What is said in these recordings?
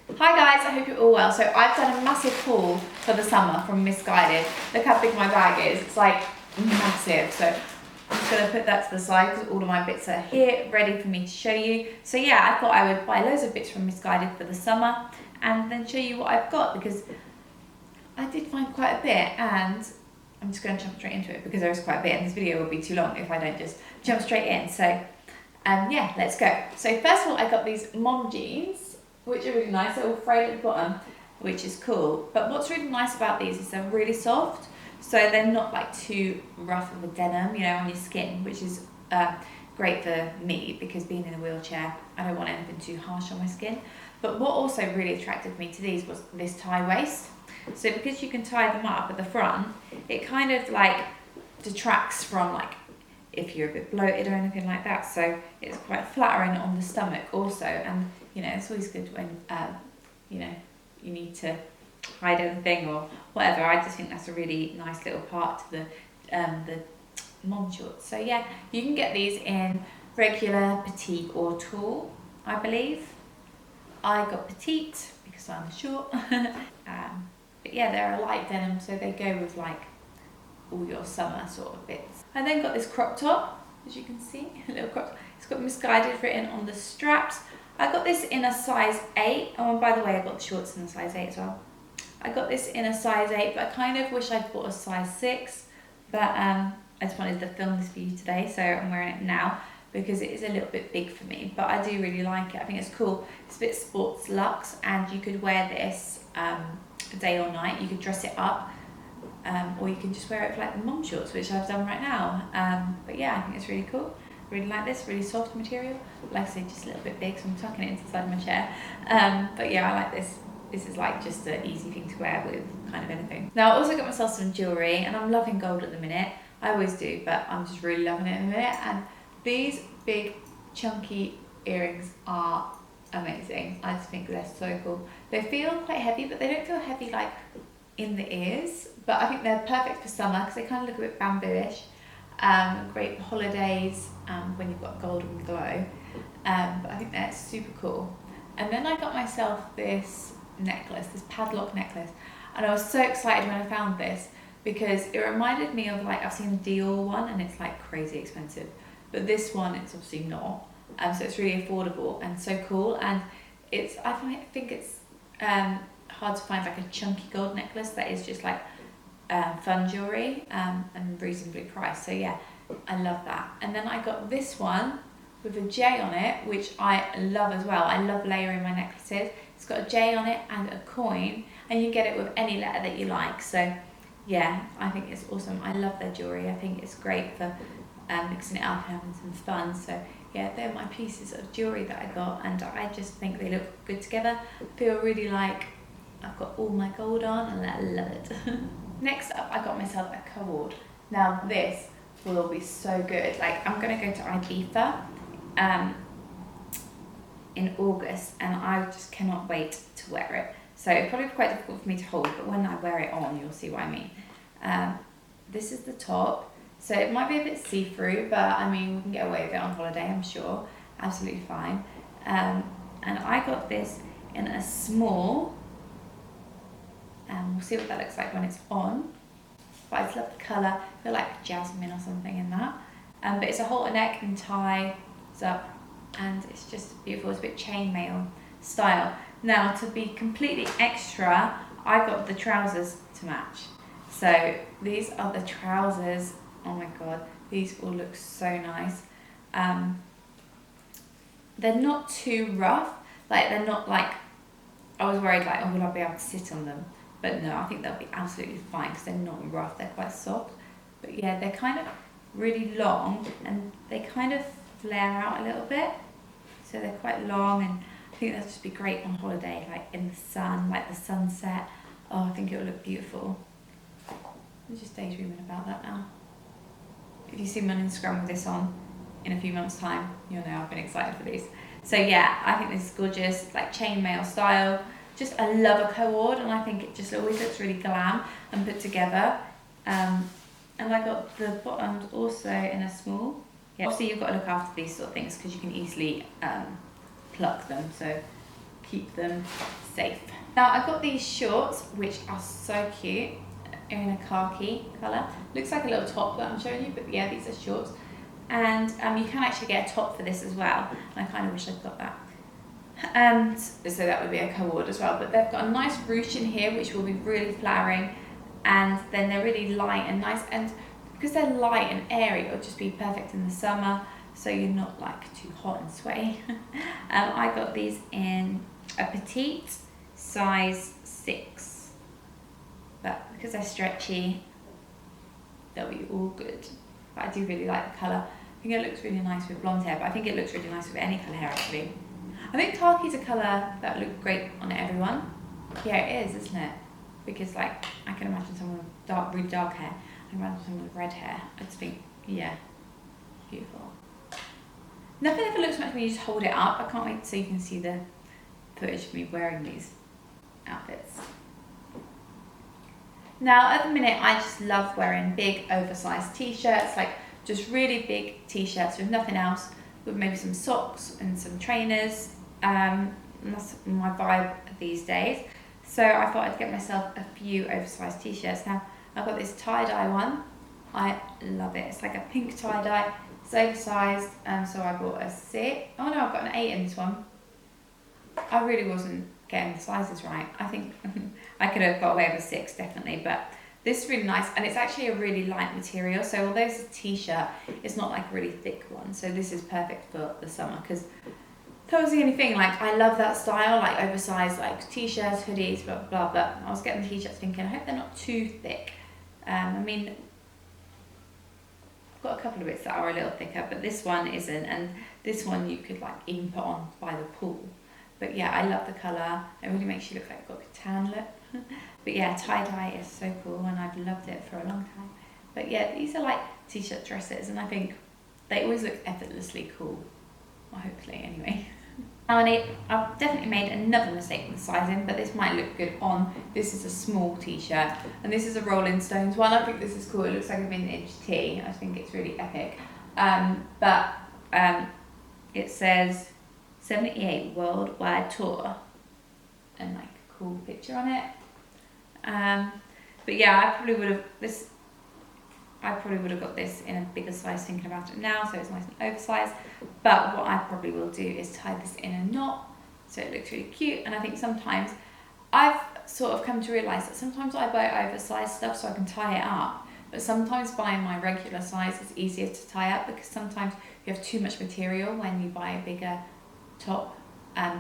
Hi guys, I hope you're all well. So I've done a massive haul for the summer from Missguided. Look how big my bag is. It's like massive. So I'm just going to put that to the side because all of my bits are here ready for me to show you. So yeah, I thought I would buy loads of bits from Missguided for the summer and then show you what I've got because I did find quite a bit, and I'm just going to jump straight into it because there is quite a bit and this video will be too long if I don't just jump straight in. So yeah, let's go. So first of all, I got these mom jeans, which are really nice. They're all frayed at the bottom, which is cool. But what's really nice about these is they're really soft. So they're not like too rough of a denim, you know, on your skin, which is great for me because being in a wheelchair, I don't want anything too harsh on my skin. But what also really attracted me to these was this tie waist. So because you can tie them up at the front, it kind of like detracts from like if you're a bit bloated or anything like that. So it's quite flattering on the stomach also, and you know, it's always good when you know, you need to hide anything or whatever. I just think that's a really nice little part to the mom shorts. So yeah, you can get these in regular, petite or tall, I believe. I got petite because I'm short. But yeah, they're a light denim, so they go with like all your summer sort of bits. I then got this crop top, as you can see, a little crop top. It's got Missguided written on the straps. I got this in a size 8. Oh, and by the way, I got the shorts in a size 8 as well. I got this in a size 8, but I kind of wish I'd bought a size 6. But I just wanted to film this for you today, so I'm wearing it now because it is a little bit big for me. But I do really like it. I think it's cool. It's a bit sports luxe, and you could wear this day or night. You could dress it up. Or you can just wear it for like the mom shorts, which I've done right now. But yeah, I think it's really cool. Really like this, really soft material. Like I say, just a little bit big, so I'm tucking it into the side of my chair. But yeah, I like this. This is like just an easy thing to wear with kind of anything. Now I also got myself some jewellery, and I'm loving gold at the minute. I always do, but I'm just really loving it in a minute. And these big chunky earrings are amazing. I just think they're so cool. They feel quite heavy, but they don't feel heavy like in the ears, but I think they're perfect for summer because they kind of look a bit bamboo-ish. Great for holidays when you've got golden glow. But I think they're super cool. And then I got myself this necklace, this padlock necklace, and I was so excited when I found this because it reminded me of like, I've seen a Dior one and it's like crazy expensive, but this one it's obviously not. So it's really affordable and so cool, and it's I think it's hard to find like a chunky gold necklace that is just like fun jewellery and reasonably priced. So yeah, I love that. And then I got this one with a J on it, which I love as well. I love layering my necklaces. It's got a J on it and a coin, and you get it with any letter that you like. So yeah, I think it's awesome. I love their jewellery. I think it's great for mixing it up and having some fun. So yeah, they're my pieces of jewellery that I got, and I just think they look good together. I feel really like I've got all my gold on and I love it. Next up, I got myself a cord. Now this will be so good. Like, I'm gonna go to Ibiza in August, and I just cannot wait to wear it. So it's probably quite difficult for me to hold, but when I wear it on, you'll see what I mean. This is the top. So it might be a bit see-through, but I mean, we can get away with it on holiday, I'm sure. Absolutely fine. And I got this in a small. We'll see what that looks like when it's on. But I just love the colour. I feel like jasmine or something in that. But it's a halter neck and tie. It's up, and it's just beautiful. It's a bit chainmail style. Now, to be completely extra, I got the trousers to match. So these are the trousers. Oh my god, these all look so nice. They're not too rough. Like, they're not like, I was worried like, oh, will I be able to sit on them? But no, I think they'll be absolutely fine because they're not rough, they're quite soft. But yeah, they're kind of really long and they kind of flare out a little bit. So they're quite long, and I think they'll just be great on holiday, like in the sun, like the sunset. Oh, I think it will look beautiful. I'm just daydreaming about that now. If you see me on Instagram with this on in a few months' time, you'll know I've been excited for these. So yeah, I think this is gorgeous, like chainmail style. Just, I love a cord, and I think it just always looks really glam and put together. And I got the bottoms also in a small. Yeah. Obviously you've got to look after these sort of things because you can easily pluck them. So keep them safe. Now I got these shorts, which are so cute, in a khaki colour. Looks like a little top that I'm showing you, but yeah, these are shorts. And you can actually get a top for this as well. And I kind of wish I'd got that. And so that would be a co-ord as well. But they've got a nice ruche in here, which will be really flattering. And then they're really light and nice. And because they're light and airy, it'll just be perfect in the summer. So you're not like too hot and sweaty. I got these in a petite, size 6. But because they're stretchy, they'll be all good. But I do really like the colour. I think it looks really nice with blonde hair, but I think it looks really nice with any colour hair actually. I think khaki's a colour that would look great on everyone. Yeah, it is, isn't it? Because like, I can imagine someone with dark, really dark hair. I can imagine someone with red hair. I just think, yeah, beautiful. Nothing ever looks much when you just hold it up. I can't wait so you can see the footage of me wearing these outfits. Now at the minute I just love wearing big oversized t-shirts, like just really big t-shirts with nothing else, with maybe some socks and some trainers. That's my vibe these days. So I thought I'd get myself a few oversized t-shirts. Now I've got this tie-dye one. I love it. It's like a pink tie-dye. It's oversized, so I bought a 6. Oh no, I've got an 8 in this one. I really wasn't getting the sizes right. I think I could have got away with a 6 definitely, but this is really nice, and it's actually a really light material. So although it's a t-shirt, it's not like a really thick one. So this is perfect for the summer, because that was the only thing. Like, I love that style, like oversized, like t-shirts, hoodies, blah blah. But I was getting the t-shirts thinking, I hope they're not too thick. I mean, I've got a couple of bits that are a little thicker, but this one isn't, and this one you could like even put on by the pool. But yeah, I love the colour. It really makes you look like you've got a tan look. But yeah, tie-dye is so cool, and I've loved it for a long time. But yeah, these are like t-shirt dresses, and I think they always look effortlessly cool. Well, hopefully, anyway. Now I've definitely made another mistake with the sizing, but this might look good on. This is a small t-shirt, and this is a Rolling Stones one. I think this is cool. It looks like a vintage tee. I think it's really epic. It says 78 worldwide tour, and like a cool picture on it. But yeah, I probably would have got this in a bigger size thinking about it now, so it's nice and oversized. But what I probably will do is tie this in a knot so it looks really cute. And I think sometimes I've sort of come to realise that sometimes I buy oversized stuff so I can tie it up, but sometimes buying my regular size is easier to tie up, because sometimes you have too much material when you buy a bigger top.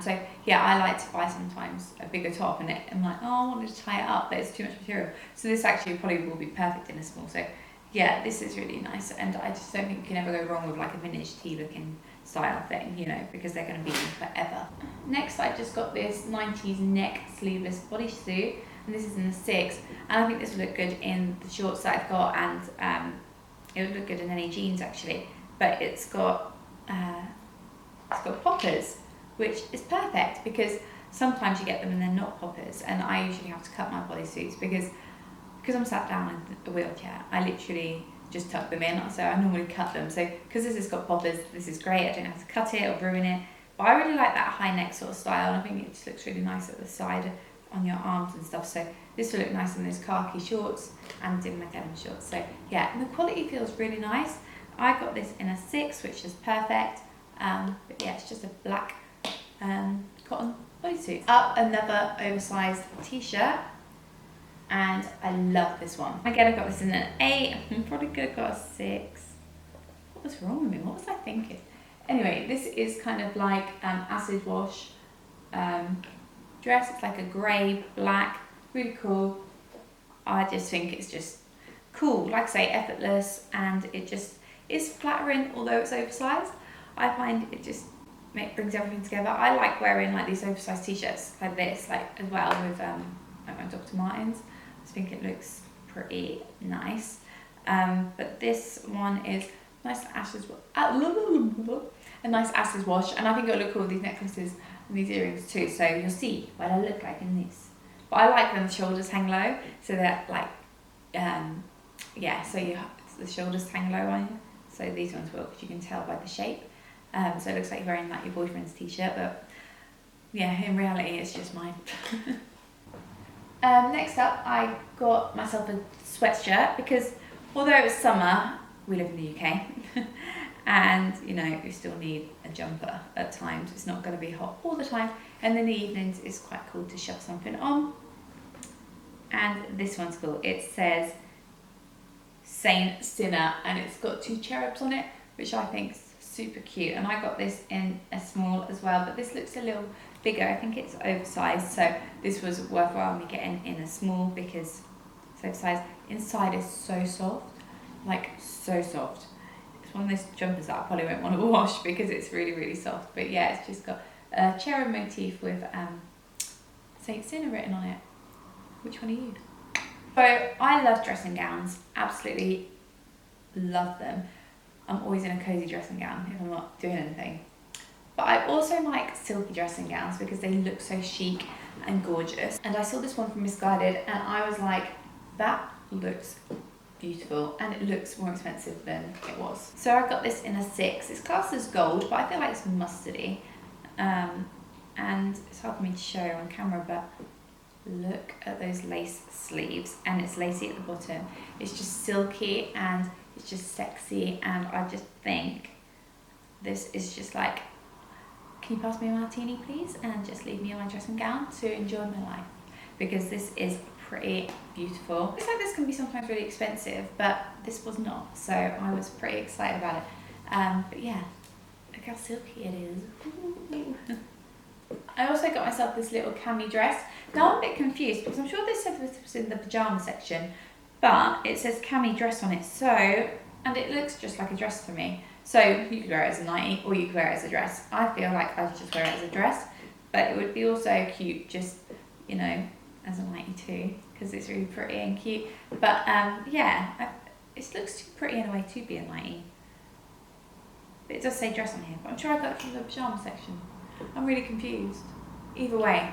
So yeah, I like to buy sometimes a bigger top, and I'm like, oh, I wanted to tie it up, but it's too much material. So this actually probably will be perfect in a small. So yeah, this is really nice, and I just don't think you can ever go wrong with like a vintage tea looking style thing, you know, because they're going to be forever. Next, I just got this 90s neck sleeveless bodysuit, and this is in the 6, and I think this would look good in the shorts that I've got, and it would look good in any jeans actually. But it's got poppers, which is perfect, because sometimes you get them and they're not poppers, and I usually have to cut my bodysuits because I'm sat down in the wheelchair. I literally just tuck them in, so I normally cut them. So because this has got poppers, this is great. I don't have to cut it or ruin it. But I really like that high neck sort of style, and I think it just looks really nice at the side on your arms and stuff. So this will look nice in those khaki shorts and in my denim shorts. So yeah, and the quality feels really nice. I got this in a 6, which is perfect. But yeah, it's just a black cotton bodysuit. Up another oversized t-shirt, and I love this one. Again, I got this in an 8. I'm probably gonna got a 6. What was wrong with me? What was I thinking? Anyway, this is kind of like acid wash dress. It's like a grey, black, really cool. I just think it's just cool, like I say, effortless, and it just is flattering, although it's oversized. I find it just brings everything together. I like wearing like these oversized t-shirts like this, like as well with like my Dr. Martens. I think it looks pretty nice. But this one is nice ashes, a nice ashes wash, and I think it'll look cool with these necklaces and these earrings too. So you'll see what I look like in this. But I like when the shoulders hang low, so that like yeah, so the shoulders hang low on you. So these ones will, because you can tell by the shape. So it looks like you're wearing like your boyfriend's t-shirt, but yeah, in reality it's just mine. Next up, I got myself a sweatshirt because although it's summer, we live in the UK, and you know, you still need a jumper at times. It's not going to be hot all the time, and in the evenings it's quite cool to shove something on. And this one's cool. It says Saint Sinner, and it's got 2 cherubs on it, which I think is super cute. And I got this in a small as well, but this looks a little bigger. I think it's oversized, so this was worthwhile me getting in a small because it's oversized. Inside is so soft, like so soft. It's one of those jumpers that I probably won't want to wash because it's really, really soft. But yeah, it's just got a cherub motif with Saint Sinner written on it. Which one are you? So I love dressing gowns, absolutely love them. I'm always in a cozy dressing gown if I'm not doing anything. But I also like silky dressing gowns because they look so chic and gorgeous. And I saw this one from Missguided and I was like, that looks beautiful, and it looks more expensive than it was. So I got this in a 6. It's classed as gold, but I feel like it's mustardy. And it's hard for me to show on camera, but look at those lace sleeves, and it's lacy at the bottom. It's just silky and it's just sexy, and I just think this is just like, can you pass me a martini please and just leave me in my dressing gown to enjoy my life, because this is pretty beautiful. Looks like this can be sometimes really expensive, but this was not, so I was pretty excited about it. But yeah, look how silky it is. I also got myself this little cami dress. Now I'm a bit confused because I'm sure they said this was in the pyjama section, but it says cami dress on it, so, and it looks just like a dress for me. So you could wear it as a nightie or you could wear it as a dress. I feel like I just wear it as a dress, but it would be also cute just, you know, as a nightie too, because it's really pretty and cute. But yeah, it looks too pretty in a way to be a nightie. But it does say dress on here, but I'm sure I got it from the pyjama section. I'm really confused. Either way,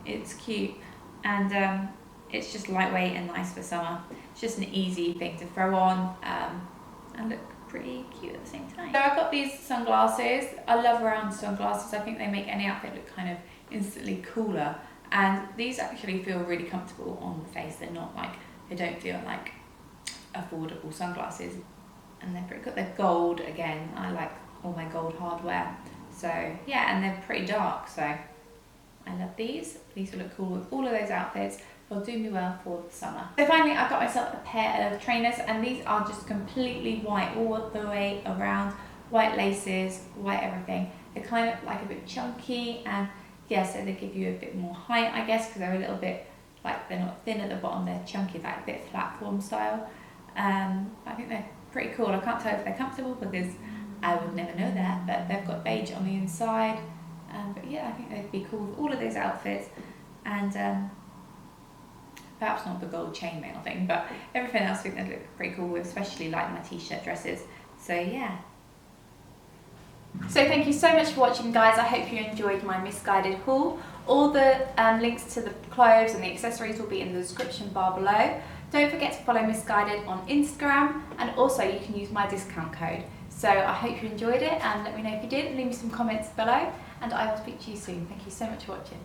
it's cute, and it's just lightweight and nice for summer. It's just an easy thing to throw on and look pretty cute at the same time. So I got these sunglasses. I love round sunglasses. I think they make any outfit look kind of instantly cooler, and these actually feel really comfortable on the face. They're not like, they don't feel like affordable sunglasses, and they're pretty good. They're gold again. I like all my gold hardware. So yeah, and they're pretty dark, so I love these. These will look cool with all of those outfits. They'll do me well for the summer. So finally, I got myself a pair of trainers, and these are just completely white all the way around. White laces, white everything. They're kind of like a bit chunky, and yeah, so they give you a bit more height, I guess, because they're a little bit, like, they're not thin at the bottom, they're chunky, like a bit platform style. I think they're pretty cool. I can't tell if they're comfortable because I would never know that, but they've got beige on the inside. But yeah, I think they'd be cool with all of those outfits, and perhaps not the gold chainmail thing, but everything else I think they'd look pretty cool with, especially like my t-shirt dresses. So yeah. So thank you so much for watching, guys. I hope you enjoyed my Missguided haul. All the links to the clothes and the accessories will be in the description bar below. Don't forget to follow Missguided on Instagram, and also you can use my discount code. So I hope you enjoyed it, and let me know if you did. Leave me some comments below, and I will speak to you soon. Thank you so much for watching.